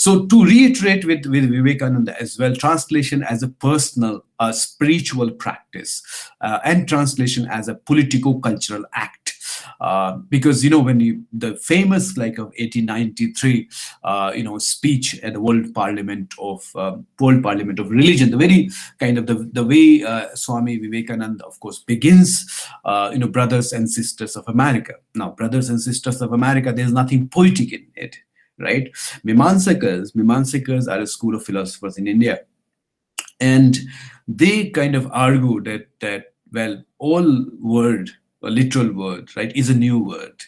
So to reiterate with Vivekananda as well, translation as a personal spiritual practice, and translation as a politico-cultural act. Because when the famous, like, of 1893 speech at the World Parliament of Religion, the very kind of the way Swami Vivekananda, of course, begins, brothers and sisters of America. Now, brothers and sisters of America, there's nothing poetic in it, right? Mimamsakas are a school of philosophers in India, and they kind of argue that well, all word, a literal word, right, is a new word,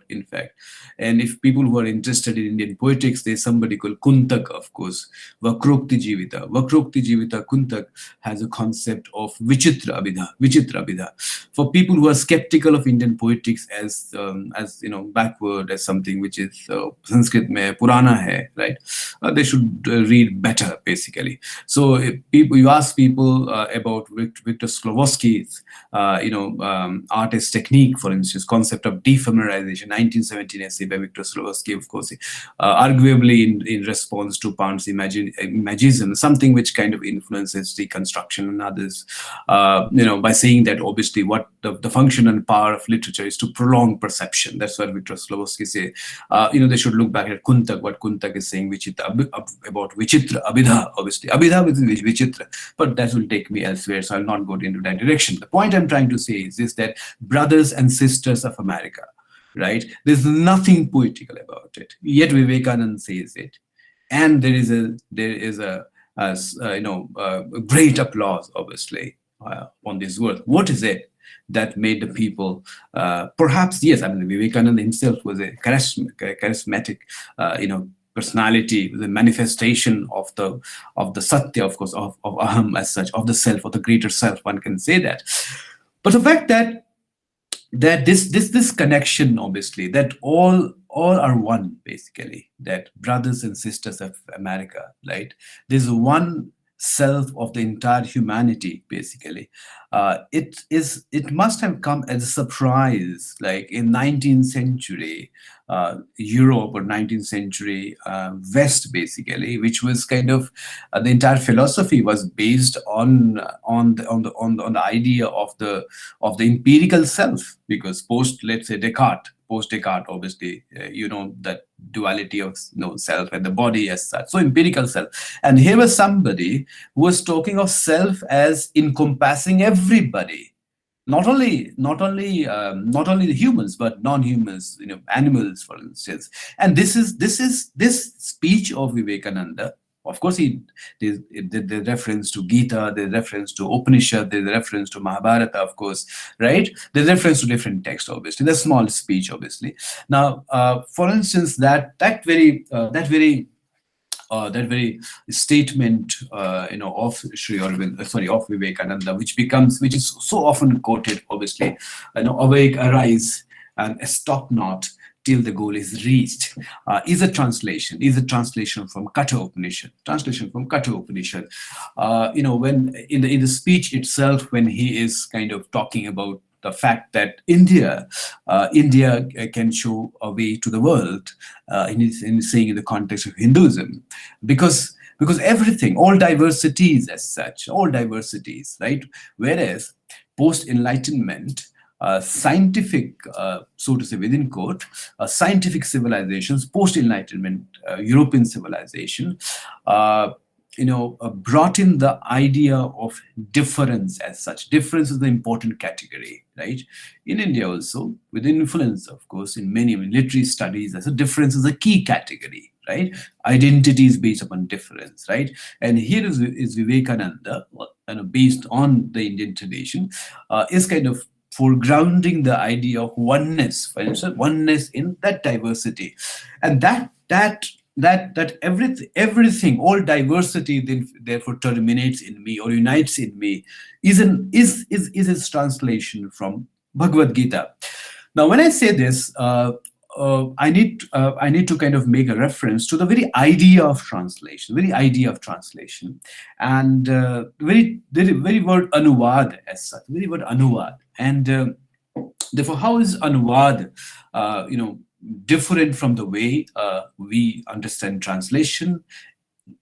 in fact. And if people who are interested in Indian poetics, there's somebody called Kuntak, of course. Vakrokti Jivita Kuntak has a concept of Vichitra Abhidha. For people who are skeptical of Indian poetics as backward, as something which is Sanskrit mein Purana hai, right? They should read better, basically. So if you ask people about Victor Slowosky's artist technique, for instance, concept of defemerization, 1917 essay by Victor Slowosky, of course, arguably in response to Pan's Imagism, something which kind of influences deconstruction and others, by saying that obviously what the function and power of literature is to prolong perception. That's what Victor Slowosky say. They should look back at Kuntak, what Kuntak is saying about Vichitra Abhidha, obviously. Abhidha is Vichitra, but that will take me elsewhere, so I'll not go into that direction. The point I'm trying to say is that brothers and sisters of America, right? There's nothing poetical about it. Yet Vivekananda says it, and there is a great applause, obviously, on this word. What is it that made the people? Perhaps yes. I mean, Vivekananda himself was a charismatic, personality, the manifestation of the satya, of course, of aham as such, of the self, of the greater self. One can say that. But the fact that this connection, obviously, that all are one, basically, that brothers and sisters of America, right? There's one self of the entire humanity, basically. It must have come as a surprise, like in 19th century Europe, or 19th century West, basically, which was kind of the entire philosophy was based on the idea of the empirical self, because let's say Descartes, obviously, that duality of self and the body as such. So empirical self. And here was somebody who was talking of self as encompassing everybody. Not only the humans, but non-humans, animals, for instance. And this speech of Vivekananda. Of course, there's reference to Gita, there's reference to Upanishad, there's reference to Mahabharata, of course, right? There's reference to different texts, obviously. The small speech, obviously. Now, for instance, that very statement, of Sri Aurobindo, of Vivekananda, which is so often quoted, obviously, awake, arise, and stop not till the goal is reached, is a translation from Katha Upanishad. When in the speech itself, when he is kind of talking about the fact that India can show a way to the world, in saying in the context of Hinduism, because everything, all diversities as such, right? Whereas post-enlightenment, scientific, so to say, within quote, scientific civilizations, post-enlightenment European civilization, brought in the idea of difference as such. Difference is the important category, right? In India also, with influence, of course, in many military studies, as a difference is a key category, right? Identity is based upon difference, right? And here is Vivekananda, based on the Indian tradition, is kind of foregrounding the idea of oneness, for instance, oneness in that diversity, and that everything, all diversity, then therefore terminates in me or unites in me, is its translation from Bhagavad Gita. Now, when I say this, I need to kind of make a reference to the very idea of translation, and the very word Anuvaad as such, and therefore, how is Anuvaad, different from the way we understand translation.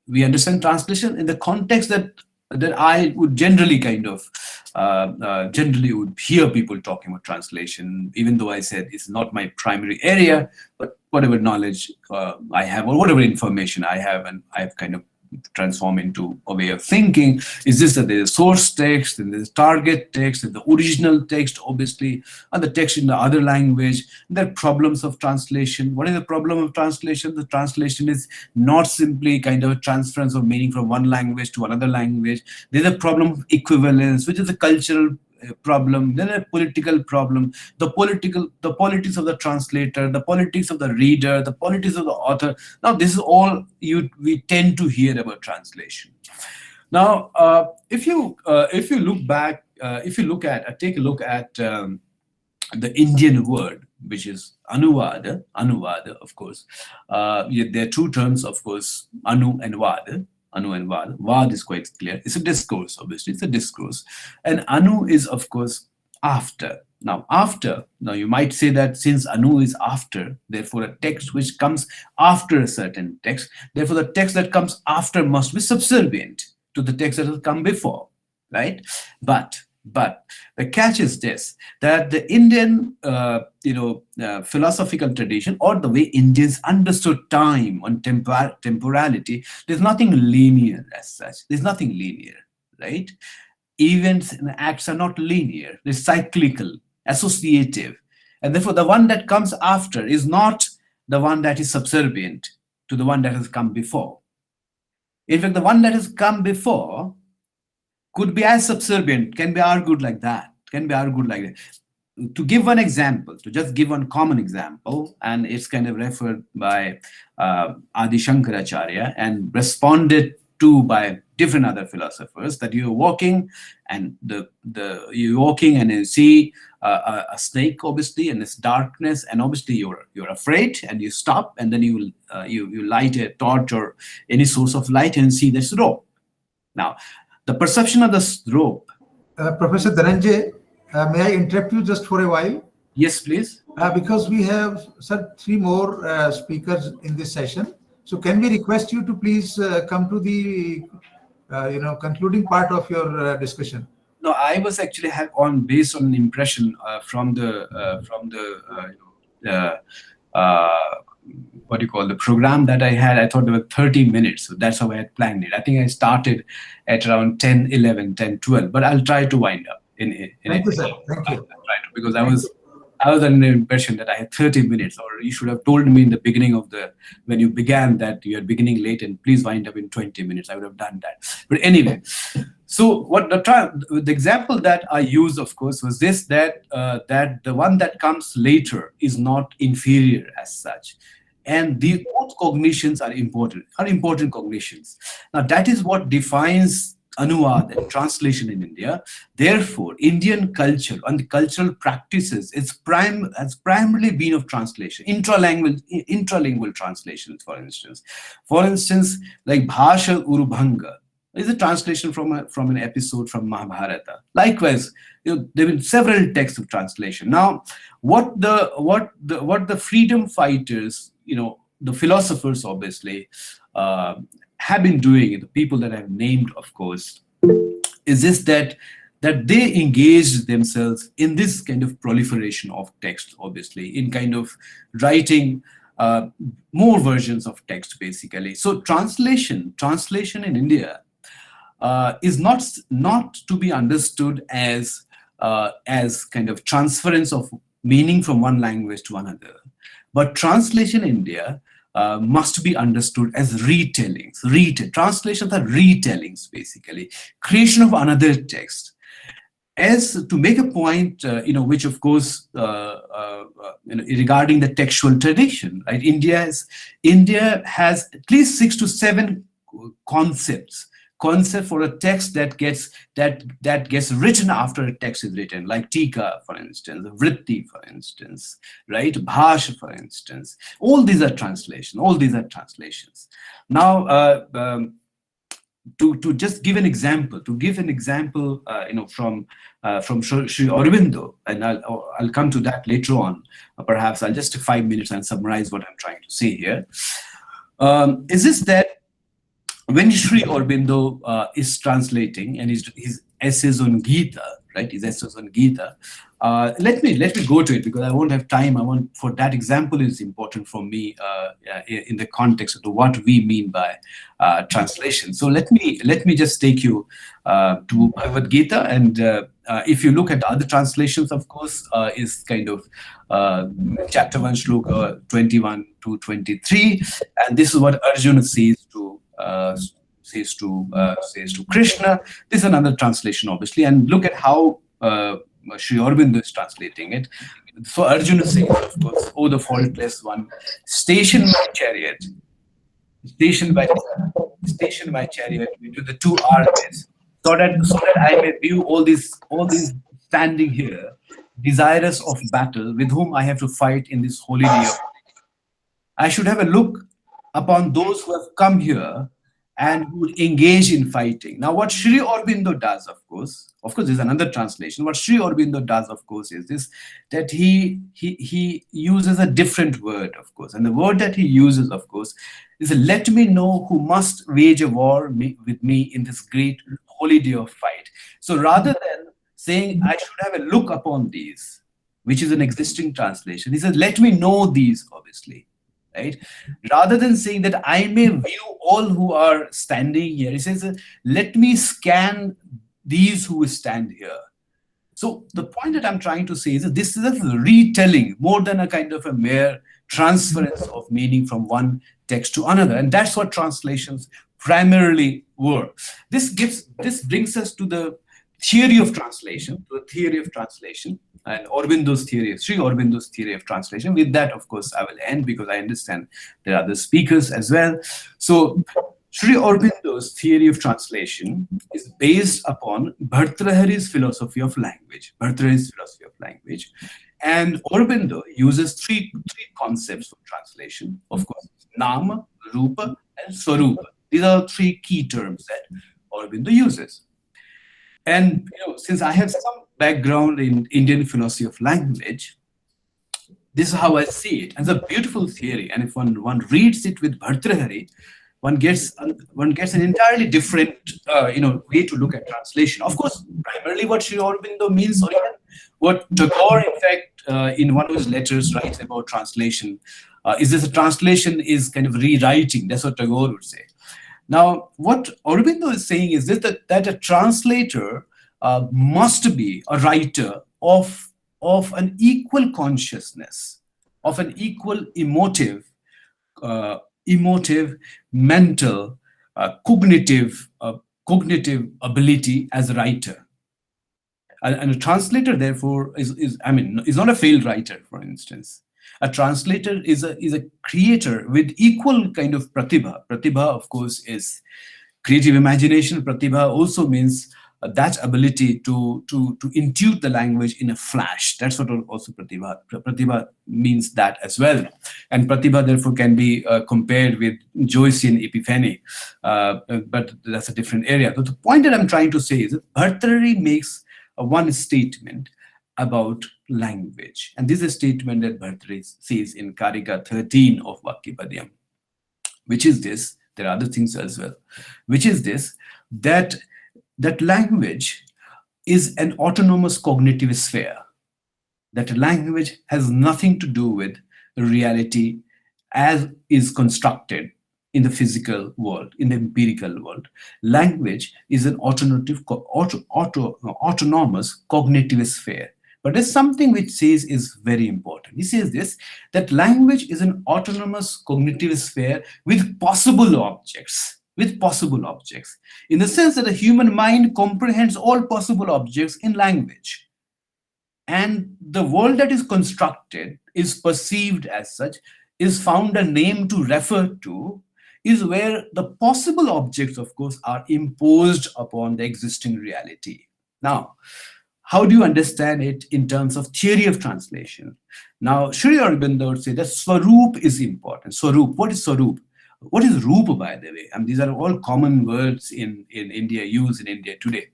We understand translation in the context that I would generally generally would hear people talking about translation, even though I said it's not my primary area, but whatever knowledge I have or whatever information I have, and I've kind of transformed into a way of thinking, is this that there's source text and there's target text and the original text, obviously, and the text in the other language. There are problems of translation. What is the problem of translation? The translation is not simply kind of a transference of meaning from one language to another language. There's a problem of equivalence, which is a cultural problem, then a political problem, the politics of the translator, the politics of the reader, the politics of the author. Now, this is all we tend to hear about translation. Now, if you look back, if you take a look at the Indian word, which is Anuvaad, of course. There are two terms, of course, Anu and Vaad. Anu and Vaad. Vaad is quite clear. It's a discourse, obviously. It's a discourse. And Anu is, of course, after. Now, you might say that since Anu is after, therefore a text which comes after a certain text, therefore the text that comes after must be subservient to the text that has come before, right? But the catch is this, that the Indian philosophical tradition, or the way Indians understood time and temporality, there's nothing linear as such. There's nothing linear, right? Events and acts are not linear. They're cyclical, associative. And therefore, the one that comes after is not the one that is subservient to the one that has come before. In fact, the one that has come before could be as subservient, can be argued like that, To give one example, to just give one common example, and it's kind of referred by Adi Shankaracharya and responded to by different other philosophers, that you're walking and you're walking and you see a snake, obviously, and it's darkness, and obviously you're afraid, and you stop, and then you light a torch or any source of light and see this rope. Now, the perception of the rope. Professor Dhananjay, may I interrupt you just for a while? Yes, please. Because we have three more speakers in this session. So can we request you to please come to the concluding part of your discussion? No, I was actually based on an impression from the what do you call the program that I had. I thought there were 30 minutes, so that's how I had planned it. I think I started at around 10, 11, 10, 12, but I'll try to wind up in Thank you, sir. Thank you. Because I was under the impression that I had 30 minutes, or you should have told me in the beginning when you began that you are beginning late and please wind up in 20 minutes. I would have done that. But anyway, so what the example that I used, of course, was this, that the one that comes later is not inferior as such. And these both cognitions are important cognitions. Now, that is what defines Anuvaad and translation in India. Therefore, Indian culture and the cultural practices has primarily been of translation, intralingual translations, for instance. For instance, like Bhasha Urubhanga is a translation from an episode from Maharaja. Likewise, there have been several texts of translation. Now, what the freedom fighters, the philosophers, obviously, have been doing, the people that I've named, of course, is this, that they engaged themselves in this kind of proliferation of text, obviously, in kind of writing more versions of text, basically. So translation in India is not to be understood as kind of transference of meaning from one language to another, but translation in India must be understood as retellings. Translations are retellings, basically. Creation of another text. As to make a point, which of course, regarding the textual tradition, right? India has at least 6 to 7 concept for a text that gets written after a text is written, like tika, for instance, vritti, for instance, right? Bhasha, for instance. All these are translations. Now, to just give an example, from Sri Aurobindo, and I'll come to that later on. Perhaps I'll just take 5 minutes and summarize what I'm trying to say here. Is this that when Sri Aurobindo is translating and his essays on Gita, right? His essays on Gita. Let me go to it because I won't have time. For that example is important for me in the context of what we mean by translation. So let me just take you to Bhagavad Gita, and if you look at other translations, of course, is kind of chapter 1, shloka 21 to 23, and this is what Arjuna says to Krishna. This is another translation, obviously, and look at how Sri Aurobindo is translating it. So Arjuna says, of course, "Oh, the faultless one, station my chariot, station my chariot between the two armies, so that I may view all these standing here, desirous of battle, with whom I have to fight in this holy day. I should have a look upon those who have come here and who would engage in fighting." Now, what Sri Aurobindo does, of course, there's another translation. What Sri Aurobindo does, of course, is this, that he uses a different word, of course. And the word that he uses, of course, is, "Let me know who must wage a war with me in this great holy day of fight." So rather than saying, "I should have a look upon these," which is an existing translation, he says, "Let me know these," obviously. Right? Rather than saying that I may view all who are standing here, he says, "Let me scan these who stand here." So the point that I'm trying to say is that this is a retelling more than a kind of a mere transference of meaning from one text to another. And that's what translations primarily were. This brings us to the theory of translation, and Sri Aurobindo's theory of translation. With that, of course, I will end because I understand there are other speakers as well. So Sri Aurobindo's theory of translation is based upon Bhartrhari's philosophy of language. And Aurobindo uses three concepts for translation. Of course, Nama, Rupa, and Swarupa. These are three key terms that Aurobindo uses. And since I have some background in Indian philosophy of language, this is how I see it. And it's a beautiful theory. And if one reads it with Bhartrhari, one gets an entirely different way to look at translation. Of course, primarily what Sri Aurobindo means, or even what Tagore, in fact, in one of his letters writes about translation, is this a translation is kind of rewriting. That's what Tagore would say. Now, what Aurobindo is saying is this, that a translator must be a writer of an equal consciousness, of an equal emotive, mental, cognitive ability as a writer. And a translator, therefore, is not a failed writer, for instance. A translator is a creator with equal kind of pratibha. Pratibha, of course, is creative imagination. Pratibha also means that ability to intuit the language in a flash. That's what also pratibha. Pratibha means that as well. And pratibha, therefore, can be compared with Joycean epiphany. But that's a different area. So the point that I'm trying to say is that Bhartrhari makes one statement about language. And this is a statement that Bhartrhari says in Karika 13 of Vakyapadyam, which is this, there are other things as well, which is this, that language is an autonomous cognitive sphere, that language has nothing to do with reality as is constructed in the physical world, in the empirical world. Language is an autonomous cognitive sphere. But there's something which says is very important. He says this, that language is an autonomous cognitive sphere with possible objects, in the sense that the human mind comprehends all possible objects in language. And the world that is constructed, is perceived as such, is found a name to refer to, is where the possible objects, of course, are imposed upon the existing reality. Now, how do you understand it in terms of theory of translation? Now, Sri Aurobindo would say that Swarup is important. Swarup, what is Swarup? What is Roop, by the way? And these are all common words in India, used in India today.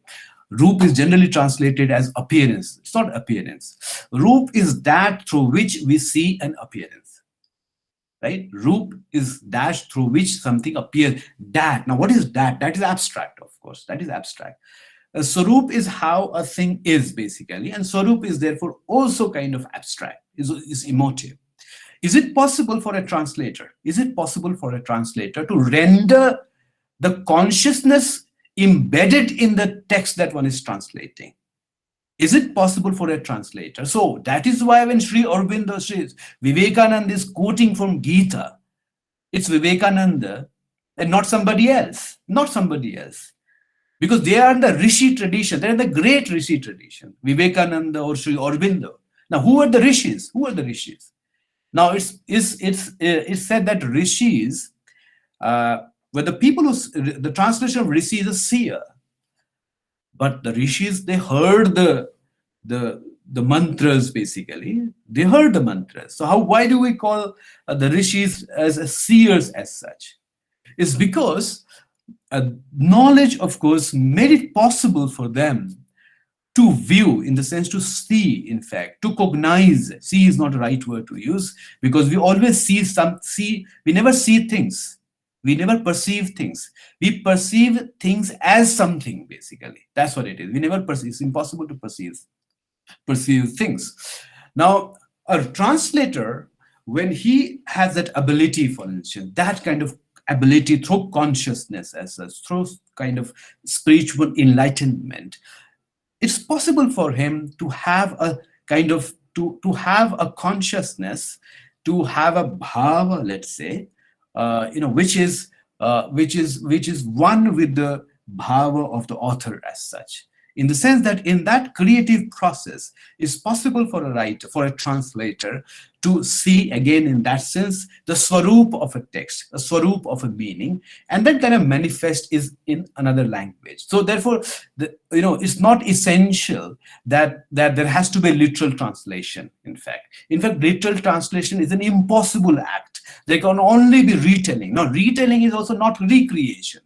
Roop is generally translated as appearance. It's not appearance. Roop is that through which we see an appearance. Right? Roop is that through which something appears. That. Now, what is that? That is abstract, of course. That is abstract. Swarup is how a thing is, basically. And Swarup is therefore also kind of abstract, is emotive. Is it possible for a translator? Is it possible for a translator to render the consciousness embedded in the text that one is translating? Is it possible for a translator? So that is why when Sri Aurobindo says Vivekananda is quoting from Gita, it's Vivekananda and not somebody else, not somebody else. Because they are in the Rishi tradition, they're in the great Rishi tradition, Vivekananda or Sri Aurobindo. Now, who are the Rishis? Who are the Rishis? Now, it's said that Rishis, were the people who, the translation of Rishi is a seer. But the Rishis, they heard the mantras, basically. They heard the mantras. So why do we call the Rishis as seers as such? It's because knowledge, of course, made it possible for them to view, in the sense to see, in fact, to cognize. See is not the right word to use, because we always we never see things. We never perceive things. We perceive things as something, basically. That's what it is. We never perceive. It's impossible to perceive things. Now, a translator, when he has that ability, for instance, that kind of ability through consciousness, as such, through kind of spiritual enlightenment, it's possible for him to have a kind of, to have a consciousness, to have a bhava, let's say, which is one with the bhava of the author as such. In the sense that in that creative process, it's possible for a writer, for a translator, to see, again, in that sense, the swarup of a text, a swarup of a meaning, and then kind of manifest is in another language. So therefore, it's not essential that there has to be a literal translation, in fact. In fact, literal translation is an impossible act. There can only be retelling. Now, retelling is also not recreation.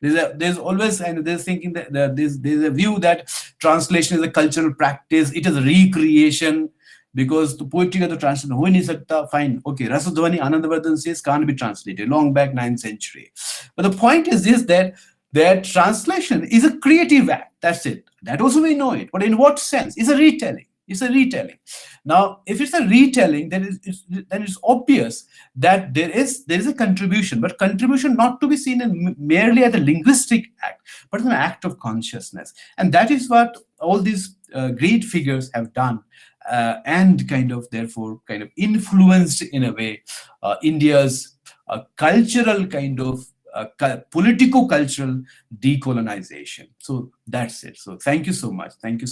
There's always, and there's thinking that there's a view that translation is a cultural practice. It is a recreation, because the poetry of the translation, ho nahi sakta, fine, okay. Rasadhwani Anandavardhan says can't be translated, long back 9th century. But the point is this, that translation is a creative act. That's it. That also we know it. But in what sense? It's a retelling. It's a retelling. Now, if it's a retelling, then it's obvious that there is a contribution, but contribution not to be seen merely as a linguistic act, but as an act of consciousness. And that is what all these great figures have done, and therefore influenced, in a way, India's cultural politico-cultural decolonization. So that's it. So thank you so much. Thank you.